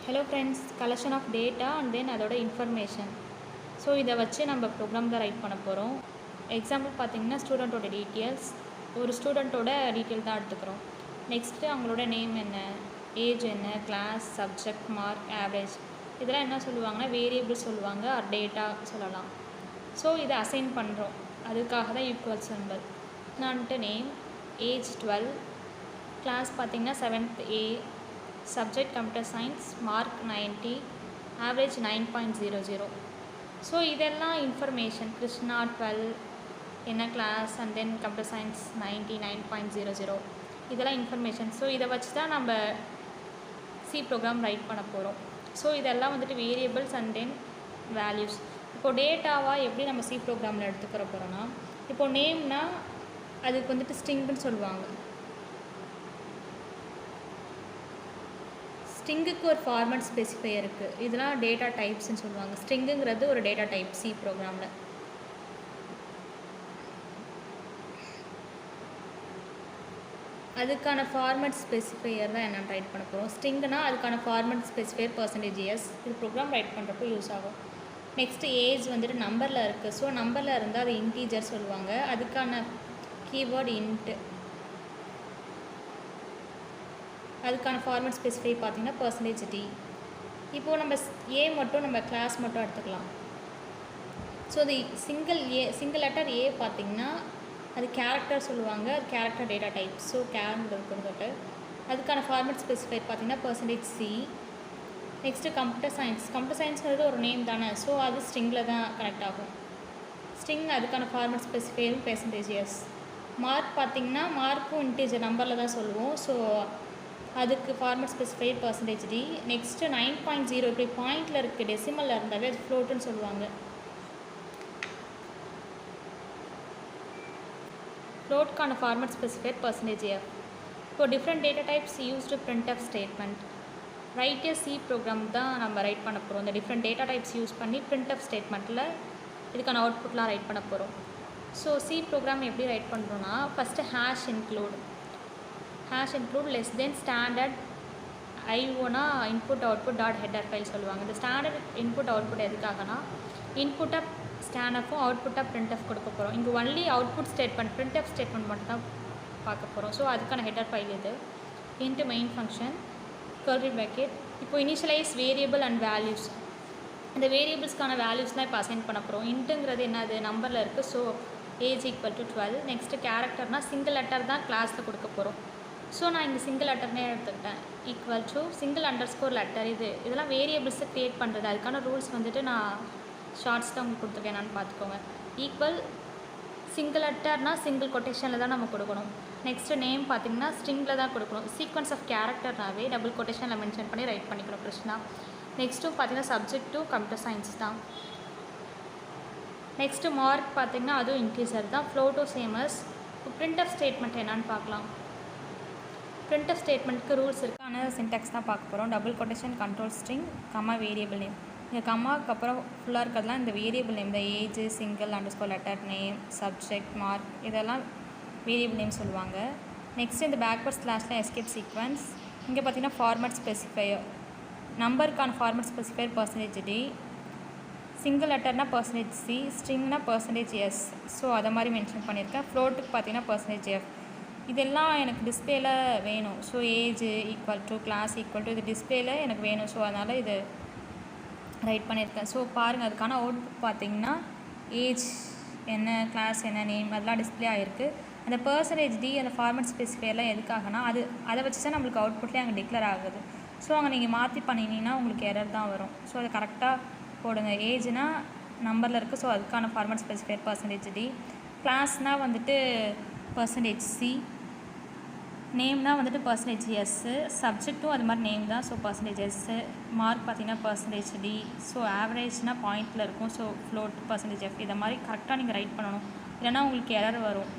Hello friends, collection of data and then அதோட information. So இதை வச்சு நம்ம ப்ரோக்ராம் தான் ரைட் பண்ண போகிறோம். எக்ஸாம்பிள் பார்த்திங்கன்னா ஸ்டூடெண்ட்டோட டீட்டெயில்ஸ், ஒரு ஸ்டூடெண்ட்டோட டீட்டெயில் தான் எடுத்துக்கிறோம். நெக்ஸ்ட்டு அவங்களோட நேம் என்ன, ஏஜ் என்ன, கிளாஸ், சப்ஜெக்ட், மார்க், ஆவரேஜ், இதெல்லாம் என்ன சொல்லுவாங்கன்னா வேரியபிள் சொல்லுவாங்க, ஆர் டேட்டா சொல்லலாம். ஸோ இதை அசைன் பண்ணுறோம், அதுக்காக தான் ஈக்குவல் சிம்பல். நான்ட்டு நேம், ஏஜ் 12, கிளாஸ் பார்த்திங்கன்னா 7th A, subject computer science, mark 90, average 9.00. So இதெல்லாம் இன்ஃபர்மேஷன். கிருஷ்ணா 12 என்ன class and then computer science 99.00, இதெல்லாம் இன்ஃபர்மேஷன். ஸோ இதை வச்சு தான் நம்ம சி ப்ரோக்ராம் ரைட் பண்ண போகிறோம். ஸோ இதெல்லாம் வந்துட்டு வேரியபிள்ஸ் அண்ட் தென் வேல்யூஸ். இப்போது டேட்டாவாக எப்படி நம்ம சி ப்ரோக்ராமில் எடுத்துக்கிற போகிறோன்னா, இப்போது நேம்னா அதுக்கு வந்துட்டு ஸ்ட்ரிங்னு சொல்லுவாங்க. ஸ்ட்ரிங்குக்கு ஒரு ஃபார்மேட் ஸ்பெசிஃபையர் இருக்குது, இதெல்லாம் டேட்டா டைப்ஸ்ன்னு சொல்லுவாங்க. ஸ்ட்ரிங்குங்கிறது ஒரு டேட்டா டைப் சி ப்ரோக்ராமில். அதுக்கான ஃபார்மேட் ஸ்பெசிஃபையர் தான் என்னென்னு ரைட் பண்ண போகிறோம். ஸ்ட்ரிங்குனா அதுக்கான ஃபார்மேட் ஸ்பெசிஃபையர் %s, இது ப்ரோக்ராம் ரைட் பண்ணுறப்போ யூஸ் ஆகும். நெக்ஸ்ட்டு ஏஜ் வந்துட்டு நம்பரில் இருக்குது. ஸோ நம்பரில் இருந்தால் அது இன்டீஜர் சொல்லுவாங்க, அதுக்கான கீவேர்டு இன்ட்டு. அதுக்கான ஃபார்மேட் ஸ்பெசிஃபை பார்த்திங்கன்னா %d. இப்போது நம்ம ஏ மட்டும், நம்ம கிளாஸ் மட்டும் எடுத்துக்கலாம். ஸோ அது சிங்கிள் லெட்டர் ஏ பார்த்திங்கன்னா அது கேரக்டர் சொல்லுவாங்க, அது கேரக்டர் டேட்டா டைப். ஸோ கேர்னு இருக்கிறது. அதுக்கான ஃபார்மேட் ஸ்பெசிஃபை பார்த்திங்கன்னா %c. நெக்ஸ்ட்டு கம்ப்யூட்டர் சயின்ஸ்ங்கிறது ஒரு நேம் தானே, ஸோ அது ஸ்ட்ரிங்கில் தான் கனெக்ட் ஆகும். ஸ்ட்ரிங் அதுக்கான ஃபார்மேட் ஸ்பெசிஃபையும் %s. மார்க் பார்த்திங்கன்னா மார்க்கும் இன்டீஜர் நம்பரில் தான் சொல்லுவோம், ஸோ அதுக்கு ஃபார்மேட் ஸ்பெசிஃபை %d. நெக்ஸ்ட்டு 9.0 இப்படி பாயிண்டில் இருக்குது, டெசிமலில் இருந்தாவே அது ஃப்ளோட்டுன்னு சொல்லுவாங்க. ஃப்ளோட்கான ஃபார்மேட் ஸ்பெசிஃபை %f. இப்போ different data types used printf statement. Write C program தான் நம்ம ரைட் பண்ண போகிறோம். இந்த டிஃப்ரெண்ட் டேட்டா டைப்ஸ் யூஸ் பண்ணி printf ஸ்டேட்மெண்ட்டில் இதுக்கான அவுட்புட்லாம் ரைட் பண்ண போகிறோம். ஸோ சி ப்ரோக்ராம் எப்படி ரைட் பண்ணுறோன்னா, first hash include less then standard ஐஓனா input output dot header file சொல்லுவாங்க. இந்த ஸ்டாண்டர்ட் இன்புட் அவுட்புட் எதுக்காகனா, இன்புட்டாக ஸ்கேனஃபும் அவுட்புட்டாக printf கொடுக்க போகிறோம். இங்கே only output statement printf statement மட்டும் தான் பார்க்க போகிறோம். ஸோ அதுக்கான ஹெட்டர் ஃபைல் இது. Into main function curly bracket. இப்போ இனிஷியலைஸ் வேரியபிள் அண்ட் வேல்யூஸ். இந்த வேரியபிள்ஸ்க்கான வேல்யூஸ்லாம் இப்போ அசைன் பண்ண போகிறோம். இன்ட்டுங்கிறது என்னது, நம்பரில் இருக்குது. So age equal to 12. Next கேரக்டர்னால் சிங்கிள் லெட்டர் தான் கிளாஸில் கொடுக்க போகிறோம். ஸோ நான் இங்கே சிங்கிள் லெட்டர்னே எடுத்துக்கிட்டேன். Equal to single letter. இதெல்லாம் வேரியபிள்ஸை க்ரியேட் பண்ணுறது, அதுக்கான ரூல்ஸ் வந்துட்டு நான் ஷார்ட்ஸ் தான் உங்களுக்கு கொடுத்துருக்கேன், என்னென்னு பார்த்துக்கோங்க. ஈக்குவல் சிங்கிள் லெட்டர்னால் சிங்கிள் கொட்டேஷனில் தான் நம்ம கொடுக்கணும். நெக்ஸ்ட்டு நேம் பார்த்திங்கன்னா ஸ்ட்ரிங்கில் தான் கொடுக்கணும். சீக்வன்ஸ் ஆஃப் கேரக்டர்னாவே டபுள் கொட்டேஷனில் மென்ஷன் பண்ணி ரைட் பண்ணிக்கணும் கிருஷ்ணா. நெக்ஸ்ட்டு பார்த்திங்கன்னா சப்ஜெக்ட் டு கம்ப்யூட்டர் சயின்ஸ் தான். நெக்ஸ்ட்டு மார்க் பார்த்திங்கன்னா அதுவும் இன்க்ரீசர் தான். ஃப்ளோட்டோ சேமஸ். இப்போ printf ஸ்டேட்மெண்ட் என்னென்னு பார்க்கலாம். printf ஸ்டேட்மெண்ட்டுக்கு ரூல்ஸ் இருக்குது, ஆனால் சின்டாக்ஸ் தான் பார்க்க போகிறோம். Double quotation, control string, comma, variable name. இந்த கம்மாவுக்கு அப்புறம் ஃபுல்லாக இருக்கிறதுலாம் இந்த வேரியபிள் நேம். இந்த age, single _ letter, name, subject, mark, இதெல்லாம் வேரியபிள் நேம் சொல்லுவாங்க. நெக்ஸ்ட்டு இந்த பேக்வர்ட் ஸ்லாஷில் எஸ்கேப் சீக்வன்ஸ். இங்கே பார்த்திங்கன்னா ஃபார்மேட் ஸ்பெசிஃபையர். நம்பருக்கான ஃபார்மேட் ஸ்பெசிஃபையர் %d. சிங்கிள் லெட்டர்னால் %c, ஸ்ட்ரிங்னா %s. ஸோ அதை மாதிரி மென்ஷன் பண்ணியிருக்கேன். ஃப்ளோட்டுக்கு பார்த்திங்கன்னா %f. இதெல்லாம் எனக்கு டிஸ்பிளேயில் வேணும். So age equal to class equal to இது டிஸ்பிளேயில் எனக்கு வேணும். ஸோ அதனால் இது ரைட் பண்ணியிருக்கேன். ஸோ பாருங்கள், அதுக்கான அவுட்புட் பார்த்திங்கன்னா ஏஜ் என்ன, கிளாஸ் என்ன, நேம், அதெல்லாம் டிஸ்பிளே ஆகிருக்கு. அந்த %d அந்த ஃபார்மேட் ஸ்பெசிஃபையர்லாம் எதுக்காகனா அதை வச்சு தான் நம்மளுக்கு அவுட்புட்லேயே அங்கே டிக்ளேர் ஆகுது. ஸோ அங்கே நீங்கள் மாற்றி பண்ணிங்கன்னா உங்களுக்கு எரர் தான் வரும். ஸோ அதை கரெக்டாக போடுங்க. ஏஜ்னால் நம்பரில் இருக்குது, ஸோ அதுக்கான ஃபார்மேட் ஸ்பெசிஃபையர் %d. கிளாஸ்னால் வந்துட்டு %c. நேம்னால் வந்துட்டு %s. சப்ஜெக்ட்டும் அது மாதிரி நேம் தான், ஸோ %s. மார்க் பார்த்திங்கன்னா %d. ஸோ ஆவரேஜ்னால் பாயிண்டில் இருக்கும், ஸோ ஃப்ளோட் %f. இதை மாதிரி கரெக்டாக நீங்கள் ரைட் பண்ணணும், இல்லைனா உங்களுக்கு எரர் வரும்.